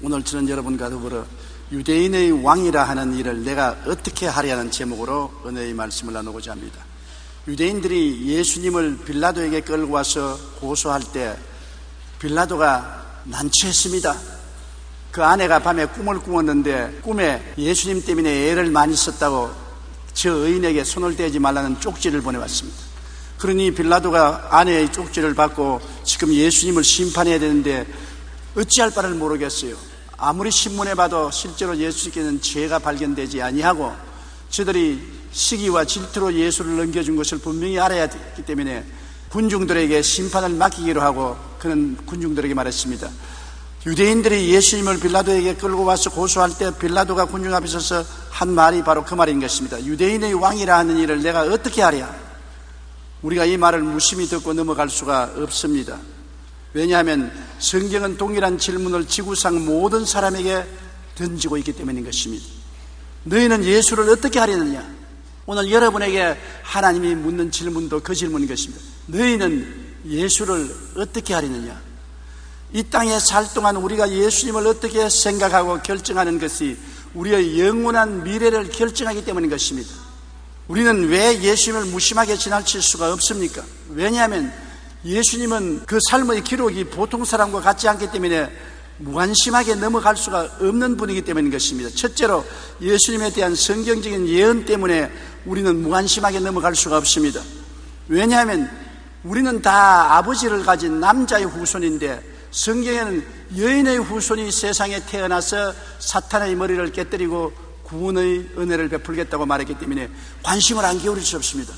오늘 저는 여러분과 더불어 유대인의 왕이라 하는 일을 내가 어떻게 하랴는 제목으로 은혜의 말씀을 나누고자 합니다. 유대인들이 예수님을 빌라도에게 끌고 와서 고소할 때 빌라도가 난처했습니다. 그 아내가 밤에 꿈을 꾸었는데 꿈에 예수님 때문에 애를 많이 썼다고 저 의인에게 손을 대지 말라는 쪽지를 보내왔습니다. 그러니 빌라도가 아내의 쪽지를 받고 지금 예수님을 심판해야 되는데 어찌할 바를 모르겠어요. 아무리 신문에 봐도 실제로 예수님께는 죄가 발견되지 아니하고 저들이 시기와 질투로 예수를 넘겨준 것을 분명히 알아야 했기 때문에 군중들에게 심판을 맡기기로 하고 그는 군중들에게 말했습니다. 유대인들이 예수님을 빌라도에게 끌고 와서 고소할 때 빌라도가 군중 앞에 서서 한 말이 바로 그 말인 것입니다. 유대인의 왕이라 하는 일을 내가 어떻게 하랴? 우리가 이 말을 무심히 듣고 넘어갈 수가 없습니다. 왜냐하면 성경은 동일한 질문을 지구상 모든 사람에게 던지고 있기 때문인 것입니다. 너희는 예수를 어떻게 하려느냐? 오늘 여러분에게 하나님이 묻는 질문도 그 질문인 것입니다. 너희는 예수를 어떻게 하려느냐? 이 땅에 살 동안 우리가 예수님을 어떻게 생각하고 결정하는 것이 우리의 영원한 미래를 결정하기 때문인 것입니다. 우리는 왜 예수님을 무심하게 지나칠 수가 없습니까? 왜냐하면 예수님은 그 삶의 기록이 보통 사람과 같지 않기 때문에 무관심하게 넘어갈 수가 없는 분이기 때문인 것입니다. 첫째로 예수님에 대한 성경적인 예언 때문에 우리는 무관심하게 넘어갈 수가 없습니다. 왜냐하면 우리는 다 아버지를 가진 남자의 후손인데 성경에는 여인의 후손이 세상에 태어나서 사탄의 머리를 깨뜨리고 구원의 은혜를 베풀겠다고 말했기 때문에 관심을 안 기울일 수 없습니다.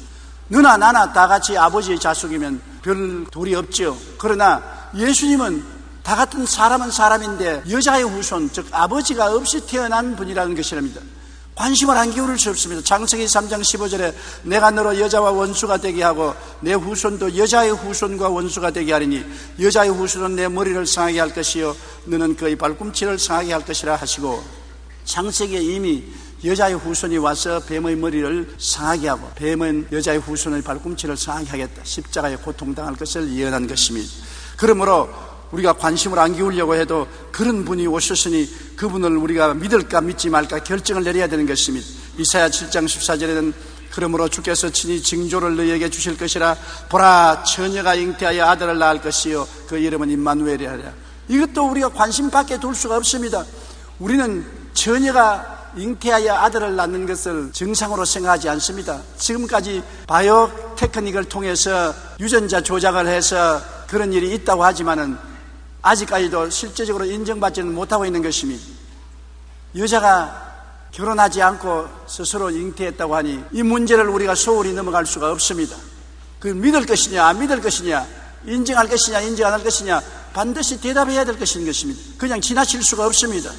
너나 나나 다 같이 아버지의 자식이면 별 도리 없죠. 그러나 예수님은 다 같은 사람은 사람인데 여자의 후손, 즉 아버지가 없이 태어난 분이라는 것이랍니다. 관심을 안 기울일 수 없습니다. 창세기 3장 15절에 내가 너로 여자와 원수가 되게 하고 내 후손도 여자의 후손과 원수가 되게 하리니 여자의 후손은 내 머리를 상하게 할 것이요 너는 그의 발꿈치를 상하게 할 것이라 하시고, 창세기에 이미 여자의 후손이 와서 뱀의 머리를 상하게 하고 뱀은 여자의 후손의 발꿈치를 상하게 하겠다, 십자가에 고통당할 것을 예언한 것입니다. 그러므로 우리가 관심을 안 기울려고 해도 그런 분이 오셨으니 그분을 우리가 믿을까 믿지 말까 결정을 내려야 되는 것입니다. 이사야 7장 14절에는 그러므로 주께서 친히 징조를 너희에게 주실 것이라, 보라 처녀가 잉태하여 아들을 낳을 것이요 그 이름은 임마누엘이라 하랴. 이것도 우리가 관심 밖에 둘 수가 없습니다. 우리는 처녀가 잉태하여 아들을 낳는 것을 정상으로 생각하지 않습니다. 지금까지 바이오 테크닉을 통해서 유전자 조작을 해서 그런 일이 있다고 하지만은 아직까지도 실제적으로 인정받지는 못하고 있는 것입니다. 여자가 결혼하지 않고 스스로 잉태했다고 하니 이 문제를 우리가 소홀히 넘어갈 수가 없습니다. 그 믿을 것이냐 안 믿을 것이냐, 인정할 것이냐 인정 안 할 것이냐 반드시 대답해야 될 것인 것입니다. 그냥 지나칠 수가 없습니다.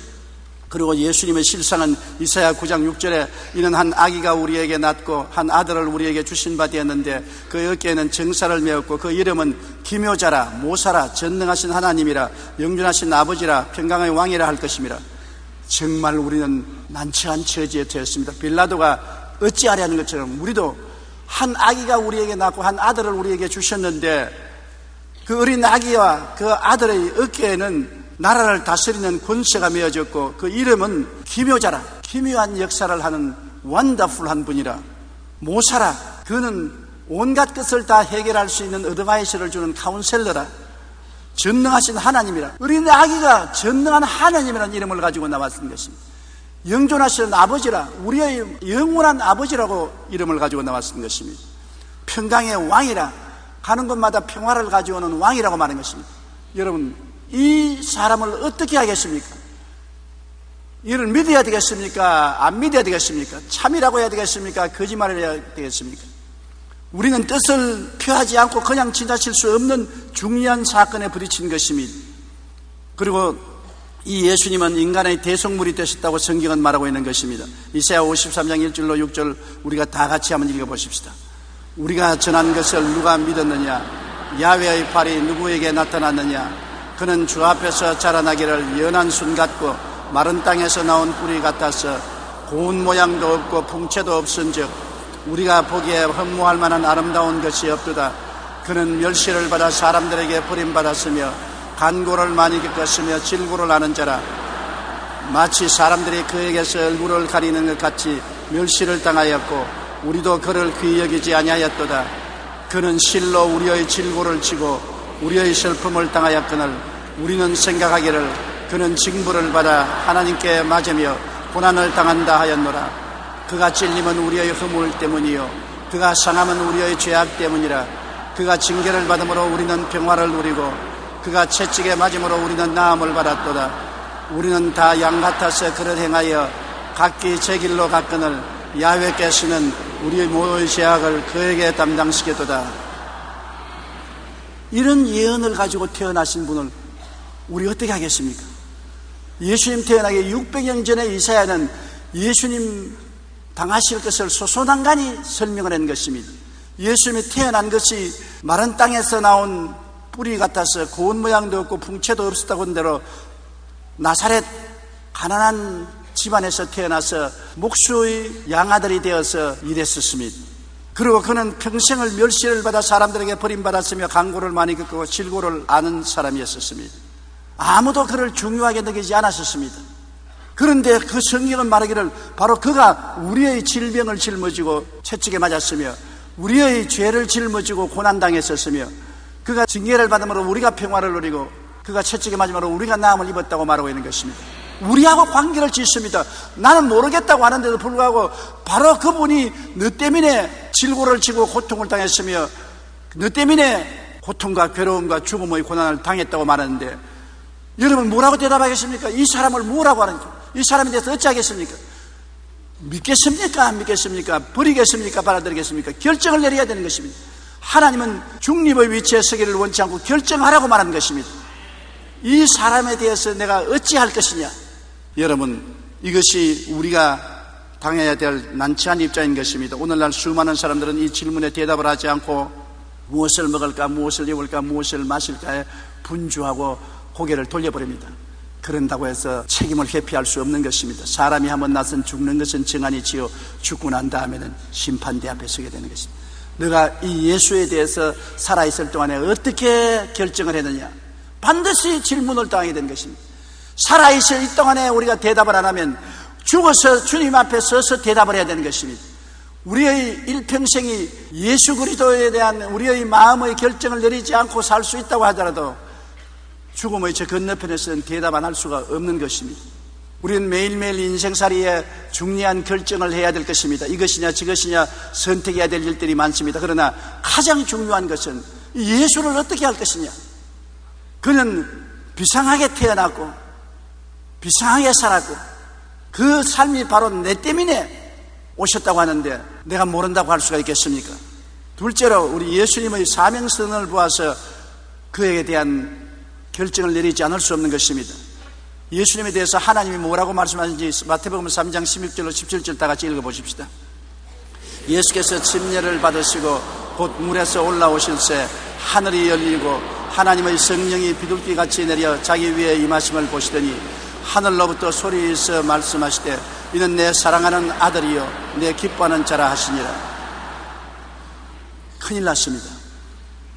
그리고 예수님의 실상은 이사야 9장 6절에 이는 한 아기가 우리에게 낳고 한 아들을 우리에게 주신 바 되었는데 그 어깨에는 정사를 메었고 그 이름은 기묘자라 모사라 전능하신 하나님이라 영존하신 아버지라 평강의 왕이라 할 것임이라. 정말 우리는 난처한 처지에 처했습니다. 빌라도가 어찌하려는 것처럼 우리도 한 아기가 우리에게 낳고 한 아들을 우리에게 주셨는데 그 어린 아기와 그 아들의 어깨에는 나라를 다스리는 권세가 메어졌고 그 이름은 기묘자라, 기묘한 역사를 하는 원더풀한 분이라. 모사라, 그는 온갖 것을 다 해결할 수 있는 어드바이스를 주는 카운셀러라. 전능하신 하나님이라. 어린 아기가 전능한 하나님이라는 이름을 가지고 나왔던 것입니다. 영존하시는 아버지라, 우리의 영원한 아버지라고 이름을 가지고 나왔던 것입니다. 평강의 왕이라, 가는 곳마다 평화를 가져오는 왕이라고 말하는 것입니다. 여러분, 이 사람을 어떻게 하겠습니까? 이를 믿어야 되겠습니까? 안 믿어야 되겠습니까? 참이라고 해야 되겠습니까? 거짓말을 해야 되겠습니까? 우리는 뜻을 표하지 않고 그냥 지나칠 수 없는 중요한 사건에 부딪힌 것입니다. 그리고 이 예수님은 인간의 대속물이 되셨다고 성경은 말하고 있는 것입니다. 이사야 53장 1절로 6절 우리가 다 같이 한번 읽어보십시다. 우리가 전한 것을 누가 믿었느냐? 야훼의 팔이 누구에게 나타났느냐? 그는 주 앞에서 자라나기를 연한 순 같고 마른 땅에서 나온 뿌리 같아서 고운 모양도 없고 풍채도 없은즉 우리가 보기에 흠모할 만한 아름다운 것이 없도다. 그는 멸시를 받아 사람들에게 버림받았으며 간고를 많이 겪었으며 질고를 아는 자라. 마치 사람들이 그에게서 얼굴을 가리는 것 같이 멸시를 당하였고 우리도 그를 귀히 여기지 아니하였도다. 그는 실로 우리의 질고를 치고 우리의 슬픔을 당하였거늘 우리는 생각하기를 그는 징벌을 받아 하나님께 맞으며 고난을 당한다 하였노라. 그가 찔림은 우리의 허물 때문이요 그가 상함은 우리의 죄악 때문이라. 그가 징계를 받음으로 우리는 평화를 누리고 그가 채찍에 맞음으로 우리는 나음을 받았도다. 우리는 다 양 같아서 그를 행하여 각기 제 길로 갔거늘 야훼께서는 우리의 모든 죄악을 그에게 담당시켰도다. 이런 예언을 가지고 태어나신 분을 우리 어떻게 하겠습니까? 예수님 태어나기 600년 전에 이사야는 예수님 당하실 것을 소소난간히 설명을 한 것입니다. 예수님이 태어난 것이 마른 땅에서 나온 뿌리 같아서 고운 모양도 없고 풍채도 없었다고 한 대로 나사렛 가난한 집안에서 태어나서 목수의 양아들이 되어서 일했었습니다. 그리고 그는 평생을 멸시를 받아 사람들에게 버림받았으며 강고를 많이 겪고 질고를 아는 사람이었습니다. 아무도 그를 중요하게 느끼지 않았었습니다. 그런데 그 성경은 말하기를 바로 그가 우리의 질병을 짊어지고 채찍에 맞았으며 우리의 죄를 짊어지고 고난당했었으며 그가 징계를 받음으로 우리가 평화를 누리고 그가 채찍에 맞음으로 우리가 나음을 입었다고 말하고 있는 것입니다. 우리하고 관계를 짓습니다. 나는 모르겠다고 하는데도 불구하고 바로 그분이 너 때문에 질고를 치고 고통을 당했으며 너 때문에 고통과 괴로움과 죽음의 고난을 당했다고 말하는데 여러분 뭐라고 대답하겠습니까? 이 사람을 뭐라고 하는지, 이 사람에 대해서 어찌하겠습니까? 믿겠습니까? 안 믿겠습니까? 버리겠습니까? 받아들이겠습니까? 결정을 내려야 되는 것입니다. 하나님은 중립의 위치에 서기를 원치 않고 결정하라고 말하는 것입니다. 이 사람에 대해서 내가 어찌할 것이냐? 여러분, 이것이 우리가 당해야 될 난처한 입장인 것입니다. 오늘날 수많은 사람들은 이 질문에 대답을 하지 않고 무엇을 먹을까, 무엇을 입을까, 무엇을 마실까에 분주하고 고개를 돌려버립니다. 그런다고 해서 책임을 회피할 수 없는 것입니다. 사람이 한번 나선 죽는 것은 정한이지요 죽고 난 다음에는 심판대 앞에 서게 되는 것입니다. 너가 이 예수에 대해서 살아있을 동안에 어떻게 결정을 했느냐? 반드시 질문을 당하게 되는 것입니다. 살아있을 이 동안에 우리가 대답을 안 하면 죽어서 주님 앞에 서서 대답을 해야 되는 것입니다. 우리의 일평생이 예수 그리스도에 대한 우리의 마음의 결정을 내리지 않고 살 수 있다고 하더라도 죽음의 저 건너편에서는 대답 안 할 수가 없는 것입니다. 우리는 매일매일 인생살이에 중요한 결정을 해야 될 것입니다. 이것이냐 저것이냐 선택해야 될 일들이 많습니다. 그러나 가장 중요한 것은 예수를 어떻게 할 것이냐. 그는 비상하게 태어났고 비상하게 살았고 그 삶이 바로 내 때문에 오셨다고 하는데 내가 모른다고 할 수가 있겠습니까? 둘째로 우리 예수님의 사명선을 보아서 그에 대한 결정을 내리지 않을 수 없는 것입니다. 예수님에 대해서 하나님이 뭐라고 말씀하신지 마태복음 3장 16절로 17절 다 같이 읽어보십시다. 예수께서 침례를 받으시고 곧 물에서 올라오실새 하늘이 열리고 하나님의 성령이 비둘기같이 내려 자기 위에 임하심을 보시더니 하늘로부터 소리에서 말씀하시되 이는 내 사랑하는 아들이요 내 기뻐하는 자라 하시니라. 큰일 났습니다.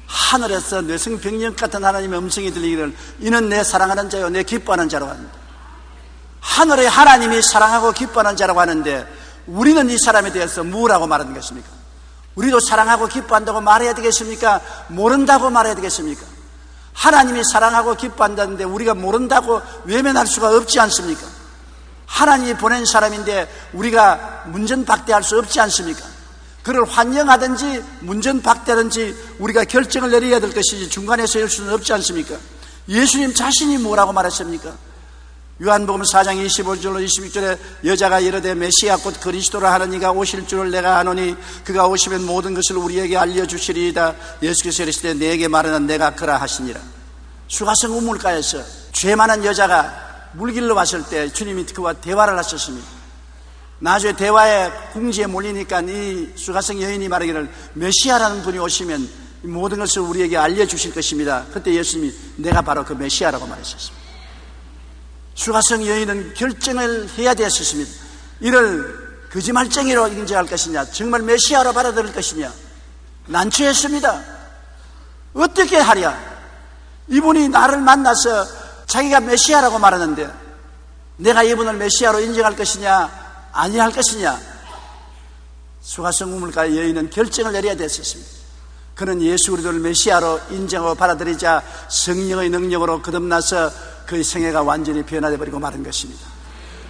하늘에서 뇌성병력 같은 하나님의 음성이 들리기를 이는 내 사랑하는 자요 내 기뻐하는 자라고 합니다. 하늘의 하나님이 사랑하고 기뻐하는 자라고 하는데 우리는 이 사람에 대해서 뭐라고 말하는 것입니까? 우리도 사랑하고 기뻐한다고 말해야 되겠습니까? 모른다고 말해야 되겠습니까? 하나님이 사랑하고 기뻐한다는데 우리가 모른다고 외면할 수가 없지 않습니까? 하나님이 보낸 사람인데 우리가 문전박대할 수 없지 않습니까? 그를 환영하든지 문전박대하든지 우리가 결정을 내려야 될 것이지 중간에 서일 수는 없지 않습니까? 예수님 자신이 뭐라고 말했습니까? 요한복음 4장 25절로 26절에 여자가 이르되 메시아 곧 그리스도라 하는 이가 오실 줄을 내가 아노니 그가 오시면 모든 것을 우리에게 알려주시리이다. 예수께서 이르시되 내게 말하는 내가 그라 하시니라. 수가성 우물가에서 죄 많은 여자가 물길로 왔을 때 주님이 그와 대화를 하셨습니다. 나중에 대화에 궁지에 몰리니까 이 수가성 여인이 말하기를 메시아라는 분이 오시면 모든 것을 우리에게 알려주실 것입니다. 그때 예수님이 내가 바로 그 메시아라고 말하셨습니다. 수가성 여인은 결정을 해야 되었습니다. 이를 거짓말쟁이로 인정할 것이냐 정말 메시아로 받아들일 것이냐 난처했습니다. 어떻게 하랴? 이분이 나를 만나서 자기가 메시아라고 말하는데 내가 이분을 메시아로 인정할 것이냐 아니할 것이냐, 수가성 우물가의 여인은 결정을 내려야 됐었습니다. 그는 예수 그리스도를 메시아로 인정하고 받아들이자 성령의 능력으로 거듭나서 그의 생애가 완전히 변화되어 버리고 마른 것입니다.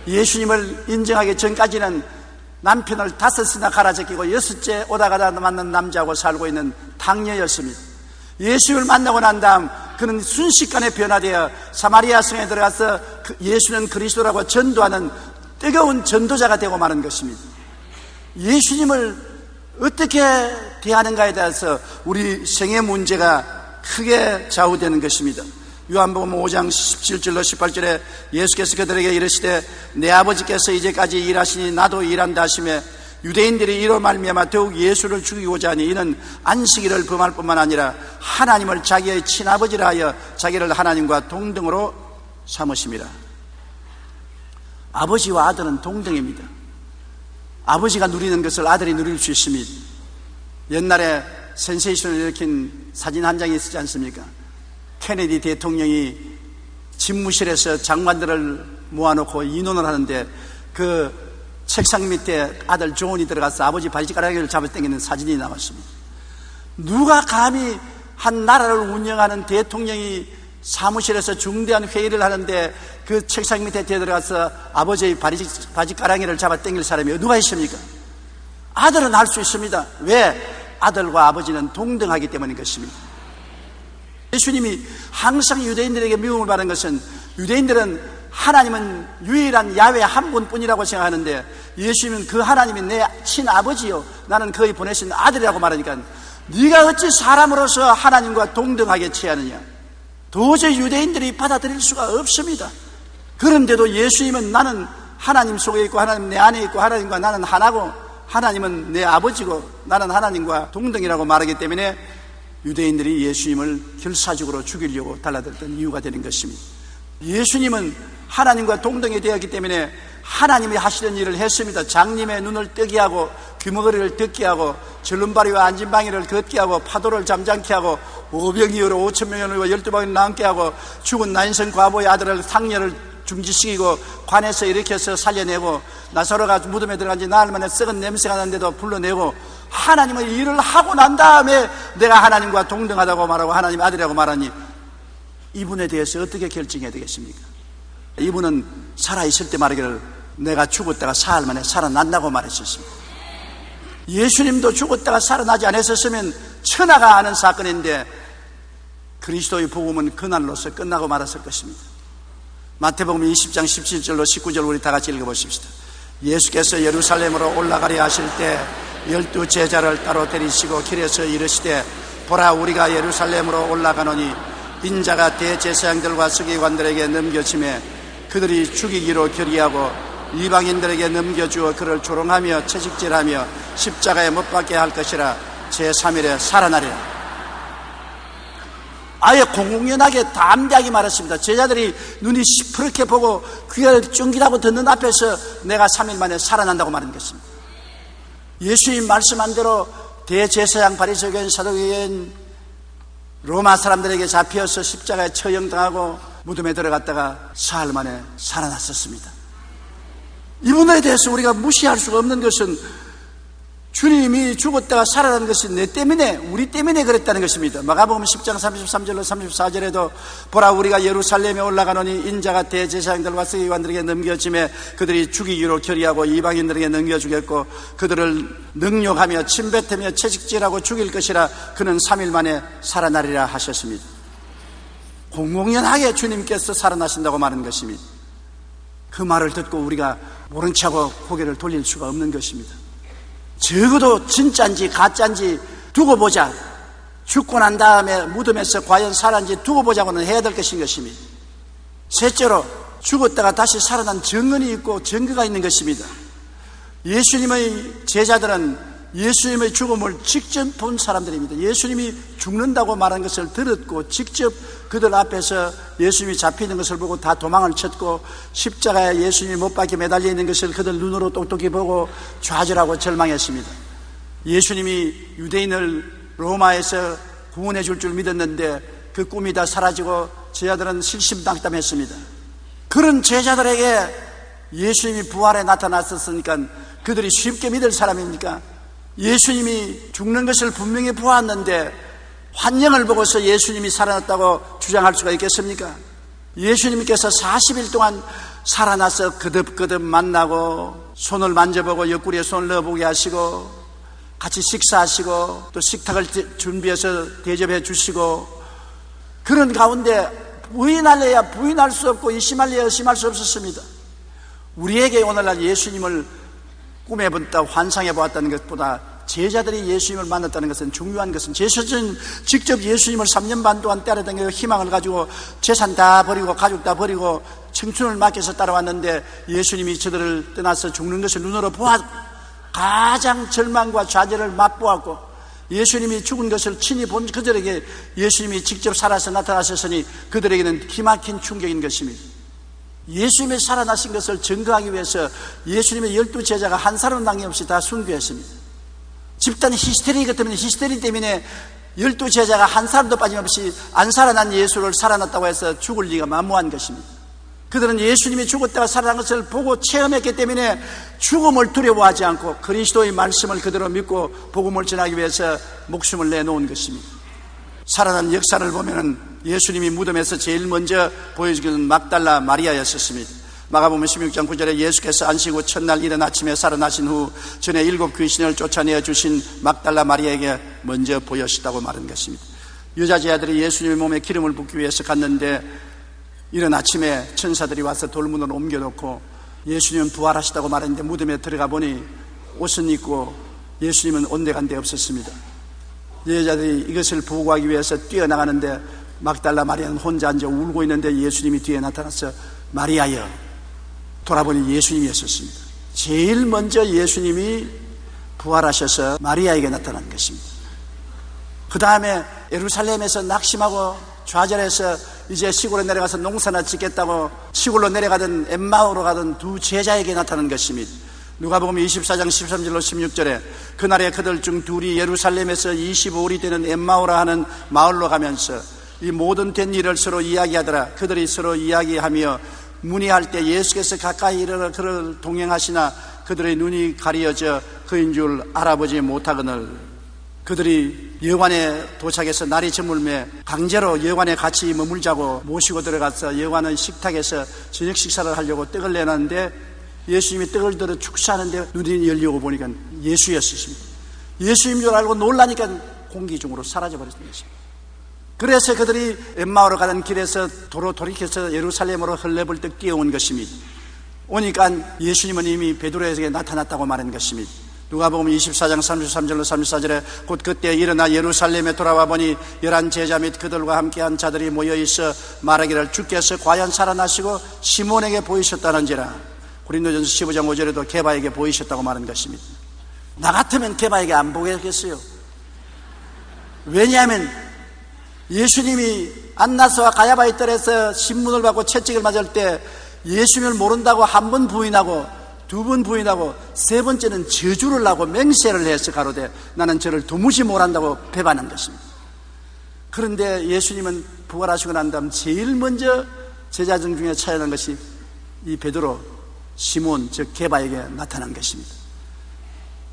예수님을 인정하기 전까지는 남편을 5이나 갈아제끼고 6째 오다 가다 만난 남자하고 살고 있는 당녀였습니다. 예수를 만나고 난 다음 그는 순식간에 변화되어 사마리아 성에 들어가서 예수는 그리스도라고 전도하는 뜨거운 전도자가 되고 마는 것입니다. 예수님을 어떻게 대하는가에 대해서 우리 생애 문제가 크게 좌우되는 것입니다. 요한복음 5장 17절로 18절에 예수께서 그들에게 이르시되 내 아버지께서 이제까지 일하시니 나도 일한다 하시며, 유대인들이 이로 말미암아 더욱 예수를 죽이고자 하니 이는 안식일을 범할 뿐만 아니라 하나님을 자기의 친아버지라 하여 자기를 하나님과 동등으로 삼으심이라. 아버지와 아들은 동등입니다. 아버지가 누리는 것을 아들이 누릴 수 있습니다. 옛날에 센세이션을 일으킨 사진 한 장이 있지 않습니까? 케네디 대통령이 집무실에서 장관들을 모아놓고 인원을 하는데 그 책상 밑에 아들 존이 들어가서 아버지 바지가랑이를 잡아당기는 사진이 나왔습니다. 누가 감히 한 나라를 운영하는 대통령이 사무실에서 중대한 회의를 하는데 그 책상 밑에 들어가서 아버지의 바지가랑이를 잡아당길 사람이 누가 있습니까? 아들은 할 수 있습니다. 왜? 아들과 아버지는 동등하기 때문인 것입니다. 예수님이 항상 유대인들에게 미움을 받은 것은, 유대인들은 하나님은 유일한 야훼 한 분뿐이라고 생각하는데 예수님은 그 하나님이 내 친아버지요 나는 그의 보내신 아들이라고 말하니까, 네가 어찌 사람으로서 하나님과 동등하게 취하느냐, 도저히 유대인들이 받아들일 수가 없습니다. 그런데도 예수님은 나는 하나님 속에 있고 하나님 내 안에 있고 하나님과 나는 하나고 하나님은 내 아버지고 나는 하나님과 동등이라고 말하기 때문에 유대인들이 예수님을 결사적으로 죽이려고 달라들었던 이유가 되는 것입니다. 예수님은 하나님과 동등이 되었기 때문에 하나님이 하시던 일을 했습니다. 장님의 눈을 뜨게 하고 귀머거리를 듣게 하고 절름발이와 안진방이를 걷게 하고 파도를 잠잠케 하고 오병이어로 5,000명을 12방을 남게 하고 죽은 나인성 과부의 아들을 상녀를 중지시키고 관에서 일으켜서 살려내고 나사로가 무덤에 들어간 지 나흘 만에 썩은 냄새가 나는데도 불러내고 하나님의 일을 하고 난 다음에 내가 하나님과 동등하다고 말하고 하나님 아들이라고 말하니 이분에 대해서 어떻게 결정해야 되겠습니까? 이분은 살아있을 때 말하기를 내가 죽었다가 사흘 만에 살아난다고 말했었습니다. 예수님도 죽었다가 살아나지 않았었으면 천하가 아는 사건인데 그리스도의 복음은 그날로서 끝나고 말았을 것입니다. 마태복음 20장 17절로 19절 우리 다 같이 읽어보십시다. 예수께서 예루살렘으로 올라가려 하실 때 12 제자를 따로 데리시고 길에서 이르시되 보라 우리가 예루살렘으로 올라가노니 인자가 대제사장들과 서기관들에게 넘겨지매 그들이 죽이기로 결의하고 이방인들에게 넘겨주어 그를 조롱하며 채찍질하며 십자가에 못 박게 할 것이라 제3일에 살아나리라. 아예 공공연하게 담대하게 말했습니다. 제자들이 눈이 시퍼렇게 보고 귀가 쫑깃하고 듣는 앞에서 내가 3일 만에 살아난다고 말한 것입니다. 예수님 말씀한 대로 대제사장, 바리새인, 사두개인, 로마 사람들에게 잡혀서 십자가에 처형당하고 무덤에 들어갔다가 사흘 만에 살아났었습니다. 이분에 대해서 우리가 무시할 수가 없는 것은 주님이 죽었다가 살아난 것이 내 때문에, 우리 때문에 그랬다는 것입니다. 마가복음 10장 33절로 34절에도 보라 우리가 예루살렘에 올라가노니 인자가 대제사장들과 서기관들에게 넘겨짐에 그들이 죽이기로 결의하고 이방인들에게 넘겨주겠고 그들을 능욕하며 침뱉으며 채찍질하고 죽일 것이라 그는 3일 만에 살아나리라 하셨습니다. 공공연하게 주님께서 살아나신다고 말하는 것입니다. 그 말을 듣고 우리가 모른 척하고 고개를 돌릴 수가 없는 것입니다. 적어도 진짜인지 가짜인지 두고 보자, 죽고 난 다음에 무덤에서 과연 살았는지 두고 보자고는 해야 될 것인 것입니다. 셋째로 죽었다가 다시 살아난 증언이 있고 증거가 있는 것입니다. 예수님의 제자들은 예수님의 죽음을 직접 본 사람들입니다. 예수님이 죽는다고 말한 것을 들었고 직접 그들 앞에서 예수님이 잡히는 것을 보고 다 도망을 쳤고 십자가에 예수님이 못 박혀 매달려 있는 것을 그들 눈으로 똑똑히 보고 좌절하고 절망했습니다. 예수님이 유대인을 로마에서 구원해 줄 믿었는데 그 꿈이 다 사라지고 제자들은 실심당담했습니다. 그런 제자들에게 예수님이 부활에 나타났었으니까 그들이 쉽게 믿을 사람입니까? 예수님이 죽는 것을 분명히 보았는데 환영을 보고서 예수님이 살아났다고 주장할 수가 있겠습니까? 예수님께서 40일 동안 살아나서 거듭거듭 만나고 손을 만져보고 옆구리에 손을 넣어보게 하시고 같이 식사하시고 또 식탁을 준비해서 대접해 주시고 그런 가운데 부인할래야 부인할 수 없고 의심할래야 의심할 수 없었습니다. 우리에게 오늘날 예수님을 꿈에 본다 환상해 보았다는 것보다 제자들이 예수님을 만났다는 것은 중요한 것은 제자들은 직접 예수님을 3년 반 동안 따라다니고 희망을 가지고 재산 다 버리고 가족 다 버리고 청춘을 맡겨서 따라왔는데 예수님이 저들을 떠나서 죽는 것을 눈으로 보았고 가장 절망과 좌절을 맛보았고 예수님이 죽은 것을 친히 본 그들에게 예수님이 직접 살아서 나타나셨으니 그들에게는 기막힌 충격인 것입니다. 예수님이 살아나신 것을 증거하기 위해서 예수님의 12제자가 한 사람 남김없이 다 순교했습니다. 집단 히스테리 때문에 12제자가 한 사람도 빠짐없이 안 살아난 예수를 살아났다고 해서 죽을 리가 만무한 것입니다. 그들은 예수님이 죽었다가 살아난 것을 보고 체험했기 때문에 죽음을 두려워하지 않고 그리스도의 말씀을 그대로 믿고 복음을 전하기 위해서 목숨을 내놓은 것입니다. 살아난 역사를 보면은 예수님이 무덤에서 제일 먼저 보여주기는 막달라 마리아였었습니다. 마가복음 16장 9절에 예수께서 안식 후 첫날 이른 아침에 살아나신 후 전에 7 귀신을 쫓아내어 주신 막달라 마리아에게 먼저 보여주셨다고 말한 것입니다. 여자 제자들이 예수님의 몸에 기름을 붓기 위해서 갔는데 이른 아침에 천사들이 와서 돌문을 옮겨놓고 예수님은 부활하시다고 말했는데 무덤에 들어가 보니 옷은 입고 예수님은 온데간데 없었습니다. 여자들이 이것을 보고하기 위해서 뛰어나가는데 막달라 마리아는 혼자 앉아 울고 있는데 예수님이 뒤에 나타나서 마리아여, 돌아보니 예수님이었습니다. 제일 먼저 예수님이 부활하셔서 마리아에게 나타난 것입니다. 그 다음에 예루살렘에서 낙심하고 좌절해서 이제 시골에 내려가서 농사나 짓겠다고 시골로 내려가던 엠마오로 가던 두 제자에게 나타난 것입니다. 누가복음 24장 13절로 16절에 그날에 그들 중 둘이 예루살렘에서 25일이 되는 엠마오라 하는 마을로 가면서 이 모든 된 일을 서로 이야기하더라. 그들이 서로 이야기하며 문의할 때 예수께서 가까이 이르러 그를 동행하시나 그들의 눈이 가려져 그인 줄 알아보지 못하거늘 그들이 여관에 도착해서 날이 저물매 강제로 여관에 같이 머물자고 모시고 들어가서 여관의 식탁에서 저녁 식사를 하려고 떡을 내놨는데 예수님이 떡을 들어 축사하는데 눈이 열리고 보니까 예수였습니다. 예수인 줄 알고 놀라니까 공기 중으로 사라져버렸던 것입니다. 그래서 그들이 엠마오로 가는 길에서 도로 돌이켜서 예루살렘으로 헐레벌떡 뛰어온 것입니다. 오니까 예수님은 이미 베드로에게 나타났다고 말한 것입니다. 누가복음 24장 33절로 34절에 곧 그때 일어나 예루살렘에 돌아와 보니 11 제자 및 그들과 함께한 자들이 모여있어 말하기를 주께서 과연 살아나시고 시몬에게 보이셨다는지라. 고린도전서 15장 5절에도 게바에게 보이셨다고 말한 것입니다. 나 같으면 게바에게 안 보겠어요. 왜냐하면 예수님이 안나스와 가야바의 뜰에서 신문을 받고 채찍을 맞을 때 예수님을 모른다고 한 번 부인하고 두 번 부인하고 세 번째는 저주를 하고 맹세를 해서 가로되 나는 저를 도무지 못한다고 배반한 것입니다. 그런데 예수님은 부활하시고 난 다음 제일 먼저 제자들 중에 찾아난 것이 이 베드로, 시몬, 즉 게바에게 나타난 것입니다.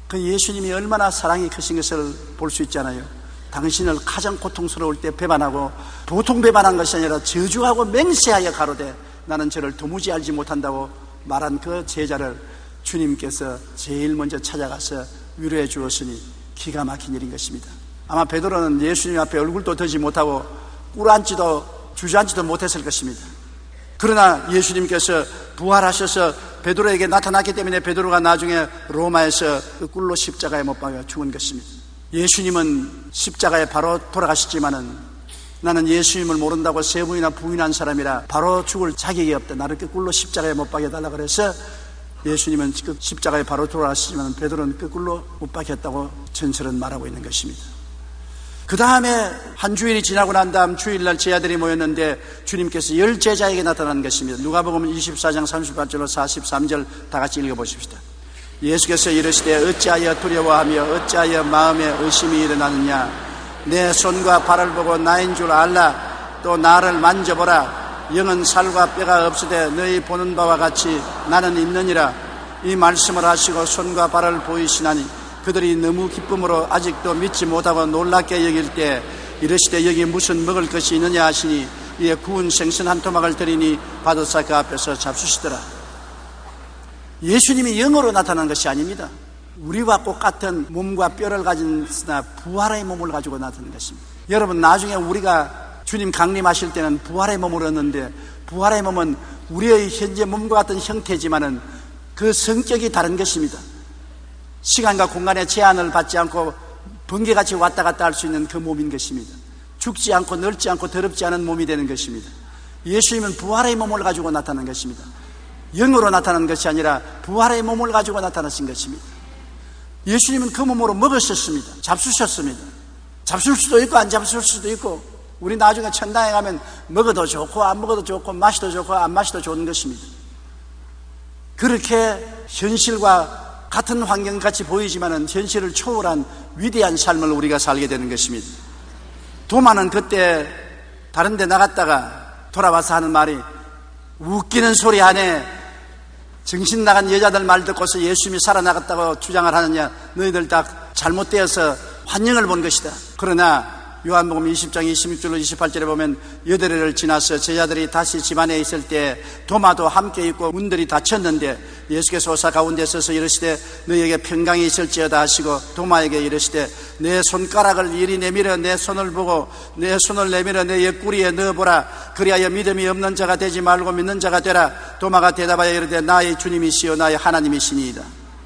그 예수님이 얼마나 사랑이 크신 것을 볼 수 있잖아요. 당신을 가장 고통스러울 때 배반하고 보통 배반한 것이 아니라 저주하고 맹세하여 가로되 나는 저를 도무지 알지 못한다고 말한 그 제자를 주님께서 제일 먼저 찾아가서 위로해 주었으니 기가 막힌 일인 것입니다. 아마 베드로는 예수님 앞에 얼굴도 들지 못하고 꿇어앉지도 주저앉지도 못했을 것입니다. 그러나 예수님께서 부활하셔서 베드로에게 나타났기 때문에 베드로가 나중에 로마에서 그 꿀로 십자가에 못 박혀 죽은 것입니다. 예수님은 십자가에 바로 돌아가셨지만은 나는 예수님을 모른다고 세 번이나 부인한 사람이라 바로 죽을 자격이 없다. 나를 거꾸로 십자가에 못 박여달라 그래서 예수님은 그 십자가에 바로 돌아가시지만 베드로는 거꾸로 못 박혔다고 전설은 말하고 있는 것입니다. 그 다음에 한 주일이 지나고 난 다음 주일날 제자들이 모였는데 주님께서 10 제자에게 나타난 것입니다. 누가복음 24장 38절로 43절 다 같이 읽어보십시다. 예수께서 이르시되 어찌하여 두려워하며 어찌하여 마음에 의심이 일어나느냐. 내 손과 발을 보고 나인 줄 알라. 또 나를 만져보라. 영은 살과 뼈가 없으되 너희 보는 바와 같이 나는 있느니라. 이 말씀을 하시고 손과 발을 보이시나니 그들이 너무 기쁨으로 아직도 믿지 못하고 놀랍게 여길 때 이르시되 여기 무슨 먹을 것이 있느냐 하시니 이에 구운 생선 한 토막을 드리니 받으사 그 앞에서 잡수시더라. 예수님이 영으로 나타난 것이 아닙니다. 우리와 똑같은 몸과 뼈를 가진 부활의 몸을 가지고 나타난 것입니다. 여러분, 나중에 우리가 주님 강림하실 때는 부활의 몸을 얻는데, 부활의 몸은 우리의 현재 몸과 같은 형태지만은 그 성격이 다른 것입니다. 시간과 공간의 제한을 받지 않고 번개같이 왔다 갔다 할 수 있는 그 몸인 것입니다. 죽지 않고 늙지 않고 더럽지 않은 몸이 되는 것입니다. 예수님은 부활의 몸을 가지고 나타난 것입니다. 영으로 나타난 것이 아니라 부활의 몸을 가지고 나타나신 것입니다. 예수님은 그 몸으로 먹으셨습니다. 잡수셨습니다. 잡술 수도 있고 안 잡술 수도 있고, 우리 나중에 천당에 가면 먹어도 좋고 안 먹어도 좋고 마셔도 좋고 안 마셔도 좋은 것입니다. 그렇게 현실과 같은 환경같이 보이지만은 현실을 초월한 위대한 삶을 우리가 살게 되는 것입니다. 도마는 그때 다른 데 나갔다가 돌아와서 하는 말이, 웃기는 소리 안에 정신 나간 여자들 말 듣고서 예수님이 살아나갔다고 주장을 하느냐, 너희들 다 잘못되어서 환영을 본 것이다. 그러나 요한복음 20장 26절로 28절에 보면 여드레를 지나서 제자들이 다시 집안에 있을 때 도마도 함께 있고 문들이 닫혔는데 예수께서 오사 가운데 서서 이르시되 너희에게 평강이 있을지어다 하시고 도마에게 이르시되 내 손가락을 이리 내밀어 내 손을 보고 내 손을 내밀어 내 옆구리에 넣어보라. 그리하여 믿음이 없는 자가 되지 말고 믿는 자가 되라. 도마가 대답하여 이르되 나의 주님이시여 나의 하나님이시니이다.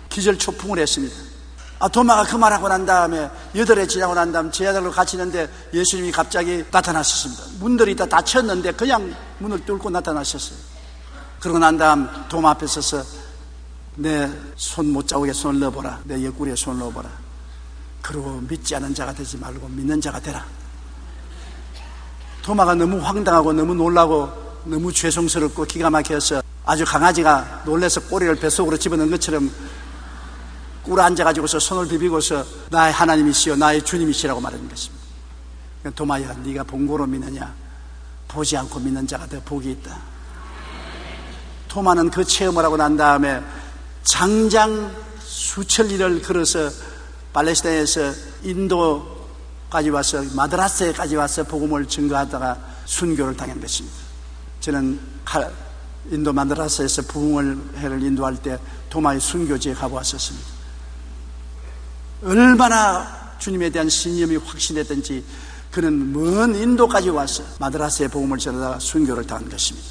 기절초풍을 했습니다. 도마가 그 말하고 난 다음에 여드레 지나고 난 다음 제자들로 같이 있는데 예수님이 갑자기 나타나셨습니다. 문들이 다 닫혔는데 그냥 문을 뚫고 나타나셨어요. 그러고 난 다음 도마 앞에 서서 내 손 못자국에 손을 넣어보라. 내 옆구리에 손을 넣어보라. 그리고 믿지 않은 자가 되지 말고 믿는 자가 되라. 도마가 너무 황당하고 너무 놀라고 너무 죄송스럽고 기가 막혀서 아주 강아지가 놀라서 꼬리를 뱃속으로 집어넣은 것처럼 꿇어 앉아가지고서 손을 비비고서 나의 하나님이시여 나의 주님이시라고 말하는 것입니다. 도마야, 네가 본고로 믿느냐? 보지 않고 믿는 자가 더 복이 있다. 도마는 그 체험을 하고 난 다음에 장장 수천 리를 걸어서 팔레스타인에서 인도까지 와서 마드라스에까지 와서 복음을 증거하다가 순교를 당한 것입니다. 저는 인도 마드라스에서 부흥회를 인도할 때 도마의 순교지에 가보았었습니다. 얼마나 주님에 대한 신념이 확신했던지 그는 먼 인도까지 와서 마드라스의 복음을 전하다가 순교를 당한 것입니다.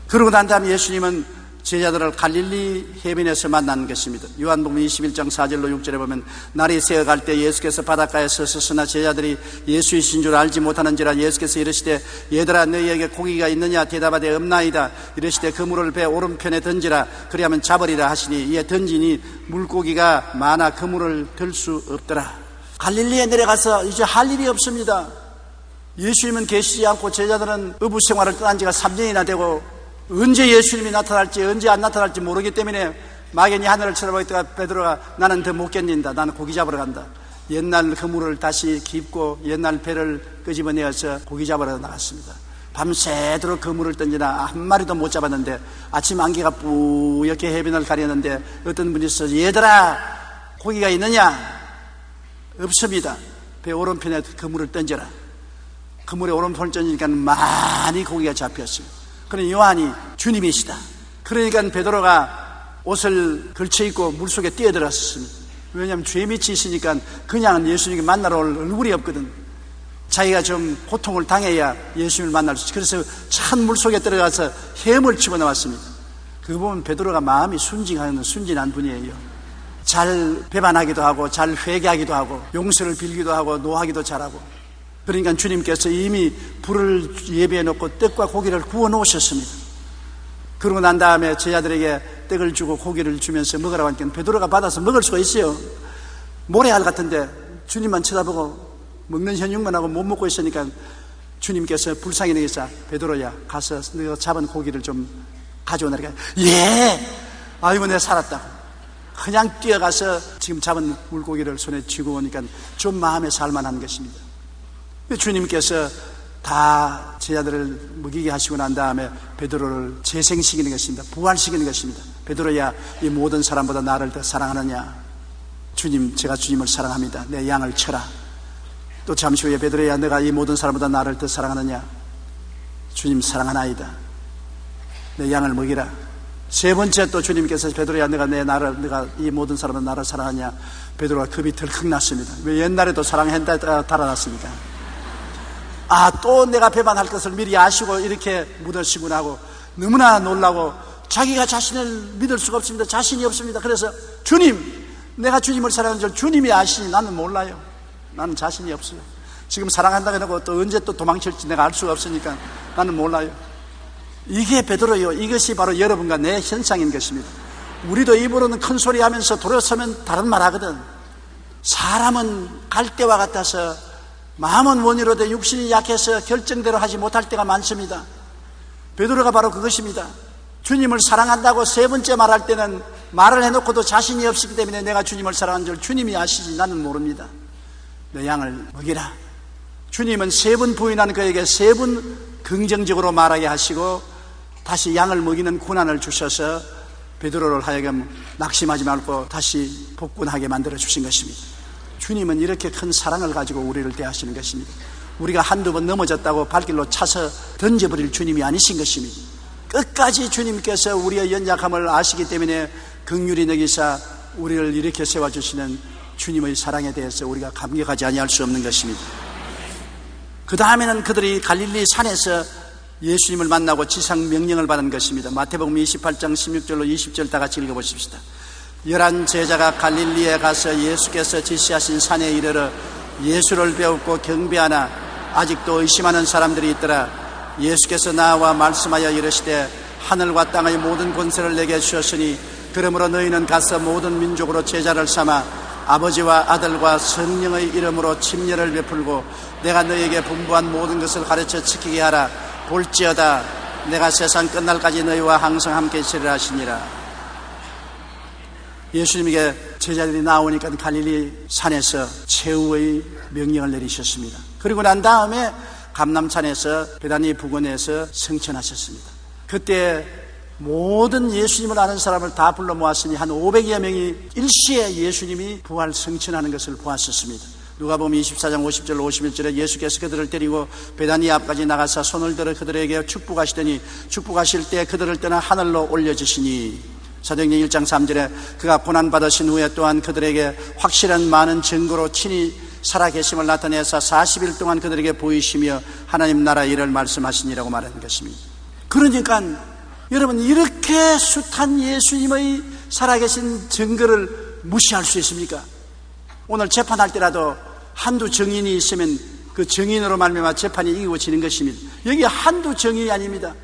그러고 난 다음에 예수님은 제자들을 갈릴리 해변에서 만난 것입니다. 요한복음 21장 4절로 6절에 보면 날이 새어갈 때 예수께서 바닷가에 서서나 제자들이 예수이신 줄 알지 못하는지라 예수께서 이르시되 얘들아 너희에게 고기가 있느냐 대답하되 없나이다. 이르시되 그물을 배 오른편에 던지라. 그리하면 잡으리라 하시니 이에 던지니 물고기가 많아 그물을 들 수 없더라. 갈릴리에 내려가서 이제 할 일이 없습니다. 예수님은 계시지 않고 제자들은 어부 생활을 떠난 지가 3년이나 되고 언제 예수님이 나타날지 언제 안 나타날지 모르기 때문에 막연히 하늘을 쳐다보고 있다가 베드로가 나는 더 못 견딘다. 나는 고기 잡으러 간다. 옛날 그물을 다시 깁고 옛날 배를 끄집어내어서 고기 잡으러 나갔습니다. 밤새도록 그물을 던지나 한 마리도 못 잡았는데 아침 안개가 뿌옇게 해변을 가렸는데 어떤 분이 있어서 얘들아 고기가 있느냐? 없습니다. 배 오른편에 그물을 던져라. 그물에 오른편을 던지니까 많이 고기가 잡혔어요. 그러니 요한이 주님이시다. 그러니까 베드로가 옷을 걸쳐입고 물속에 뛰어들었습니다. 왜냐하면 죄 밑이 있으니까 그냥 예수님께 만나러 올 얼굴이 없거든. 자기가 좀 고통을 당해야 예수님을 만날 수 있어요. 그래서 찬 물속에 들어가서 햄을 집어넣었습니다. 그거 보면 베드로가 마음이 순진한 분이에요. 잘 배반하기도 하고 잘 회개하기도 하고 용서를 빌기도 하고 노하기도 잘하고. 그러니까 주님께서 이미 불을 예비해 놓고 떡과 고기를 구워 놓으셨습니다. 그러고 난 다음에 제자들에게 떡을 주고 고기를 주면서 먹으라고 하니까 베드로가 받아서 먹을 수가 있어요. 모래알 같은데 주님만 쳐다보고 먹는 현육만 하고 못 먹고 있으니까 주님께서 불쌍히 여기사 베드로야 가서 내가 잡은 고기를 좀 가져오라니까 예! 아이고 내가 살았다고 그냥 뛰어가서 지금 잡은 물고기를 손에 쥐고 오니까 좀 마음에 살만한 것입니다. 주님께서 다 제자들을 먹이게 하시고 난 다음에 베드로를 재생시키는 것입니다. 부활시키는 것입니다. 베드로야, 이 모든 사람보다 나를 더 사랑하느냐? 주님, 제가 주님을 사랑합니다. 내 양을 쳐라. 또 잠시 후에 베드로야, 내가 이 모든 사람보다 나를 더 사랑하느냐? 주님 사랑하나이다. 내 양을 먹이라. 세 번째 또 주님께서 베드로야, 내가 이 모든 사람은 나를 사랑하냐? 베드로가 겁이 덜컥 났습니다. 왜 옛날에도 사랑했다 달아났습니까? 또 내가 배반할 것을 미리 아시고 이렇게 묻으시구나 하고 너무나 놀라고 자기가 자신을 믿을 수가 없습니다. 자신이 없습니다. 그래서 주님, 내가 주님을 사랑하는 줄 주님이 아시니 나는 몰라요. 나는 자신이 없어요. 지금 사랑한다고 해놓고 또 언제 또 도망칠지 내가 알 수가 없으니까 나는 몰라요. 이게 베드로요. 이것이 바로 여러분과 내 현상인 것입니다. 우리도 입으로는 큰 소리 하면서 돌아서면 다른 말 하거든. 사람은 갈대와 같아서 마음은 원이로되 육신이 약해서 결정대로 하지 못할 때가 많습니다. 베드로가 바로 그것입니다. 주님을 사랑한다고 세 번째 말할 때는 말을 해놓고도 자신이 없기 때문에 내가 주님을 사랑하는 줄 주님이 아시지 나는 모릅니다. 내 양을 먹이라. 주님은 세 번 부인한 그에게 세 번 긍정적으로 말하게 하시고 다시 양을 먹이는 고난을 주셔서 베드로를 하여금 낙심하지 말고 다시 복군하게 만들어 주신 것입니다. 주님은 이렇게 큰 사랑을 가지고 우리를 대하시는 것입니다. 우리가 한두 번 넘어졌다고 발길로 차서 던져버릴 주님이 아니신 것입니다. 끝까지 주님께서 우리의 연약함을 아시기 때문에 긍휼히 여기사 우리를 이렇게 세워주시는 주님의 사랑에 대해서 우리가 감격하지 아니할 수 없는 것입니다. 그 다음에는 그들이 갈릴리 산에서 예수님을 만나고 지상 명령을 받은 것입니다. 마태복음 28장 16절로 20절 다 같이 읽어보십시다. 11 제자가 갈릴리에 가서 예수께서 지시하신 산에 이르러 예수를 배웠고 경배하나 아직도 의심하는 사람들이 있더라. 예수께서 나와 말씀하여 이르시되 하늘과 땅의 모든 권세를 내게 주셨으니 그러므로 너희는 가서 모든 민족으로 제자를 삼아 아버지와 아들과 성령의 이름으로 침례를 베풀고 내가 너희에게 분부한 모든 것을 가르쳐 지키게 하라. 볼지어다 내가 세상 끝날까지 너희와 항상 함께 있으리라 하시니라. 예수님에게 제자들이 나오니까 갈릴리 산에서 최후의 명령을 내리셨습니다. 그리고 난 다음에 감람산에서 베다니 부근에서 성천하셨습니다. 그때 모든 예수님을 아는 사람을 다 불러 모았으니 한 500여 명이 일시에 예수님이 부활 성천하는 것을 보았었습니다. 누가복음 24장 50절 51절에 예수께서 그들을 데리고 베다니 앞까지 나가서 손을 들어 그들에게 축복하시더니 축복하실 때 그들을 떠나 하늘로 올려주시니 사도행전 1장 3절에 그가 고난받으신 후에 또한 그들에게 확실한 많은 증거로 친히 살아계심을 나타내서 40일 동안 그들에게 보이시며 하나님 나라 일을 말씀하시니라고 말하는 것입니다. 그러니까 여러분, 이렇게 숱한 예수님의 살아계신 증거를 무시할 수 있습니까? 오늘 재판할 때라도 한두 증인이 있으면 그 증인으로 말미암아 재판이 이루어지는 것입니다. 여기 한두 증인이 아닙니다.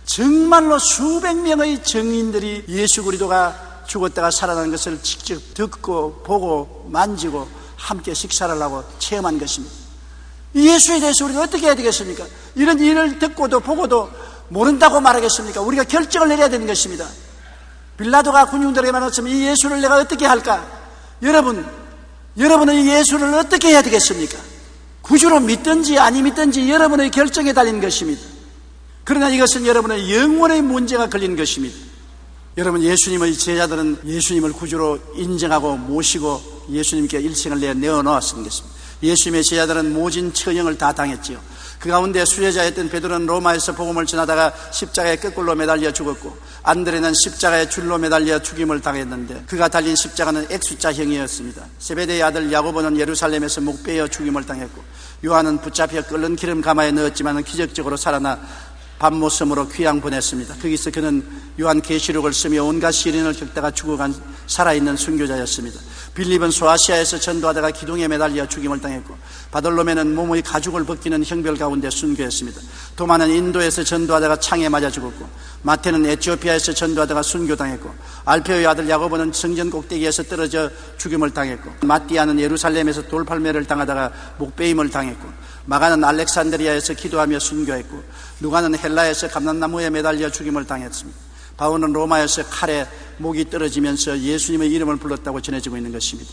정말로 수백 명의 증인들이 예수 그리스도가 죽었다가 살아난 것을 직접 듣고 보고 만지고 함께 식사를 하고 체험한 것입니다. 예수에 대해서 우리가 어떻게 해야 되겠습니까? 이런 일을 듣고도 보고도 모른다고 말하겠습니까? 우리가 결정을 내려야 되는 것입니다. 빌라도가 군중들에게 말했으면 이 예수를 내가 어떻게 할까? 여러분은 이 예수를 어떻게 해야 되겠습니까? 구주로 믿든지 아니 믿든지 여러분의 결정에 달린 것입니다. 그러나 이것은 여러분의 영혼의 문제가 걸린 것입니다. 여러분, 예수님의 제자들은 예수님을 구주로 인정하고 모시고 예수님께 일생을 내어놓았던 것입니다. 예수님의 제자들은 모진 처형을 다 당했지요. 그 가운데 수혜자였던 베드로는 로마에서 복음을 전하다가 십자가에 거꾸로 매달려 죽었고 안드레는 십자가에 줄로 매달려 죽임을 당했는데 그가 달린 십자가는 X자형이었습니다. 세베대의 아들 야고보는 예루살렘에서 목베어 죽임을 당했고 요한은 붙잡혀 끓는 기름 가마에 넣었지만 기적적으로 살아나 밤모섬으로 귀양 보냈습니다. 거기서 그는 요한계시록을 쓰며 온갖 시련을 겪다가 죽어간 살아있는 순교자였습니다. 빌립은 소아시아에서 전도하다가 기둥에 매달려 죽임을 당했고 바돌로메는 몸의 가죽을 벗기는 형벌 가운데 순교했습니다. 도마는 인도에서 전도하다가 창에 맞아 죽었고 마태는 에티오피아에서 전도하다가 순교당했고 알페오의 아들 야고보는 성전 꼭대기에서 떨어져 죽임을 당했고 마띠아는 예루살렘에서 돌팔매를 당하다가 목베임을 당했고 마가는 알렉산드리아에서 기도하며 순교했고 누가는 헬라에서 감람나무에 매달려 죽임을 당했습니다. 바울은 로마에서 칼에 목이 떨어지면서 예수님의 이름을 불렀다고 전해지고 있는 것입니다.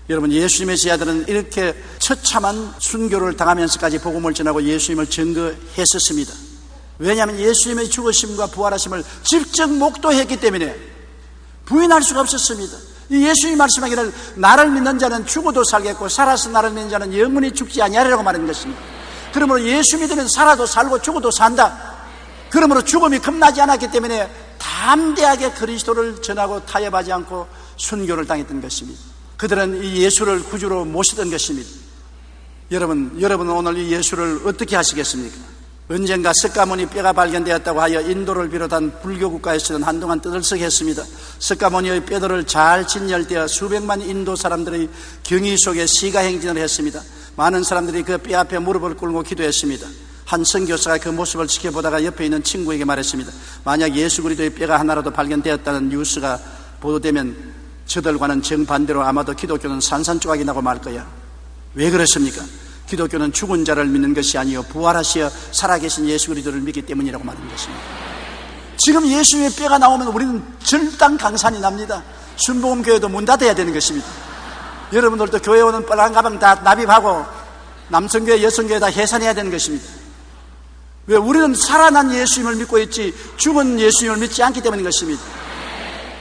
여러분, 예수님의 제자들은 이렇게 처참한 순교를 당하면서까지 복음을 전하고 예수님을 증거했었습니다. 왜냐하면 예수님의 죽으심과 부활하심을 직접 목도했기 때문에 부인할 수가 없었습니다. 이 예수님이 말씀하기를 나를 믿는 자는 죽어도 살겠고 살아서 나를 믿는 자는 영원히 죽지 아니하리라고 말하는 것입니다. 그러므로 예수 믿으면 살아도 살고 죽어도 산다. 그러므로 죽음이 겁나지 않았기 때문에 담대하게 그리스도를 전하고 타협하지 않고 순교를 당했던 것입니다. 그들은 이 예수를 구주로 모시던 것입니다. 여러분은 오늘 이 예수를 어떻게 하시겠습니까? 언젠가 석가모니 뼈가 발견되었다고 하여 인도를 비롯한 불교 국가에서는 한동안 떠들썩했습니다. 석가모니의 뼈들을 잘 진열되어 수백만 인도 사람들의 경의 속에 시가행진을 했습니다. 많은 사람들이 그 뼈 앞에 무릎을 꿇고 기도했습니다. 한 선교사가 그 모습을 지켜보다가 옆에 있는 친구에게 말했습니다. 만약 예수 그리스도의 뼈가 하나라도 발견되었다는 뉴스가 보도되면 저들과는 정반대로 아마도 기독교는 산산조각이 나고 말 거야. 왜 그렇습니까? 기독교는 죽은 자를 믿는 것이 아니요 부활하시어 살아계신 예수 그리스도를 믿기 때문이라고 말하는 것입니다. 지금 예수님의 뼈가 나오면 우리는 절단 강산이 납니다. 순복음교회도 문 닫아야 되는 것입니다. 여러분들도 교회 오는 빨간 가방 다 납입하고 남성교회 여성교회 다 해산해야 되는 것입니다. 왜? 우리는 살아난 예수님을 믿고 있지 죽은 예수님을 믿지 않기 때문인 것입니다.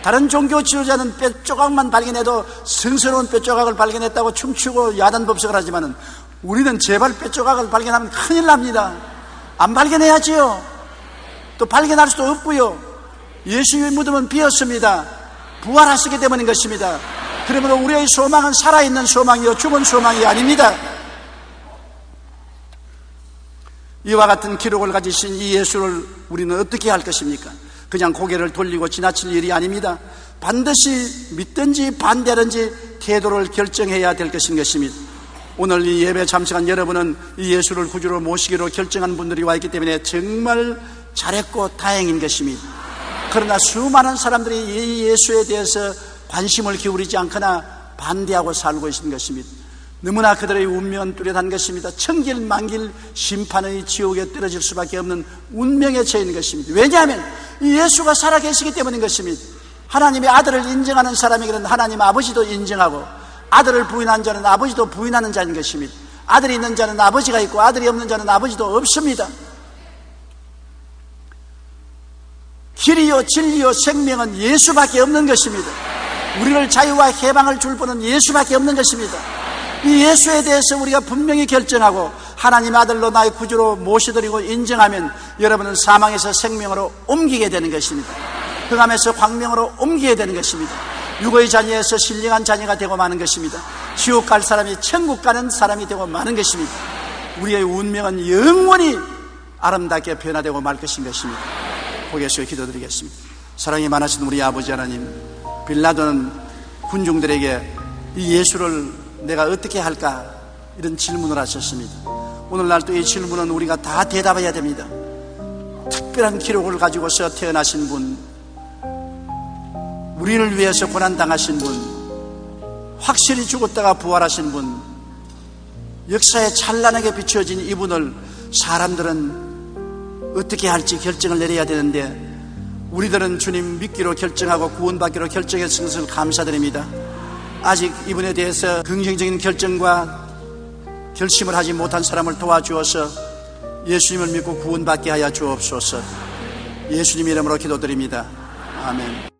다른 종교 지도자는 뼈 조각만 발견해도 성스러운 뼈 조각을 발견했다고 춤추고 야단법석을 하지만은 우리는 제발 뼈 조각을 발견하면 큰일 납니다. 안 발견해야지요. 또 발견할 수도 없고요. 예수님의 무덤은 비었습니다. 부활하시기 때문인 것입니다. 그러므로 우리의 소망은 살아있는 소망이요 죽은 소망이 아닙니다. 이와 같은 기록을 가지신 이 예수를 우리는 어떻게 할 것입니까? 그냥 고개를 돌리고 지나칠 일이 아닙니다. 반드시 믿든지 반대하든지 태도를 결정해야 될 것인 것입니다. 오늘 이 예배 참석한 여러분은 이 예수를 구주로 모시기로 결정한 분들이 와 있기 때문에 정말 잘했고 다행인 것입니다. 그러나 수많은 사람들이 이 예수에 대해서 관심을 기울이지 않거나 반대하고 살고 있는 것입니다. 너무나 그들의 운명은 뚜렷한 것입니다. 천길만길 심판의 지옥에 떨어질 수밖에 없는 운명에 처해 있는 것입니다. 왜냐하면 이 예수가 살아계시기 때문인 것입니다. 하나님의 아들을 인정하는 사람에게는 하나님 아버지도 인정하고 아들을 부인한 자는 아버지도 부인하는 자인 것입니다. 아들이 있는 자는 아버지가 있고 아들이 없는 자는 아버지도 없습니다. 길이요 진리요 생명은 예수밖에 없는 것입니다. 우리를 자유와 해방을 줄 분은 예수밖에 없는 것입니다. 이 예수에 대해서 우리가 분명히 결정하고 하나님의 아들로 나의 구주로 모셔드리고 인정하면 여러분은 사망에서 생명으로 옮기게 되는 것입니다. 흑암에서 광명으로 옮기게 되는 것입니다. 육의 자녀에서 신령한 자녀가 되고 마는 것입니다. 지옥 갈 사람이 천국 가는 사람이 되고 마는 것입니다. 우리의 운명은 영원히 아름답게 변화되고 말 것인 것입니다. 보겠어요. 기도드리겠습니다. 사랑이 많으신 우리 아버지 하나님, 빌라도는 군중들에게 이 예수를 내가 어떻게 할까? 이런 질문을 하셨습니다. 오늘날 또 이 질문은 우리가 다 대답해야 됩니다. 특별한 기록을 가지고서 태어나신 분, 우리를 위해서 고난당하신 분, 확실히 죽었다가 부활하신 분, 역사에 찬란하게 비춰진 이분을 사람들은 어떻게 할지 결정을 내려야 되는데 우리들은 주님 믿기로 결정하고 구원받기로 결정했은 것을 감사드립니다. 아직 이분에 대해서 긍정적인 결정과 결심을 하지 못한 사람을 도와주어서 예수님을 믿고 구원받게 하여 주옵소서. 예수님 이름으로 기도드립니다. 아멘.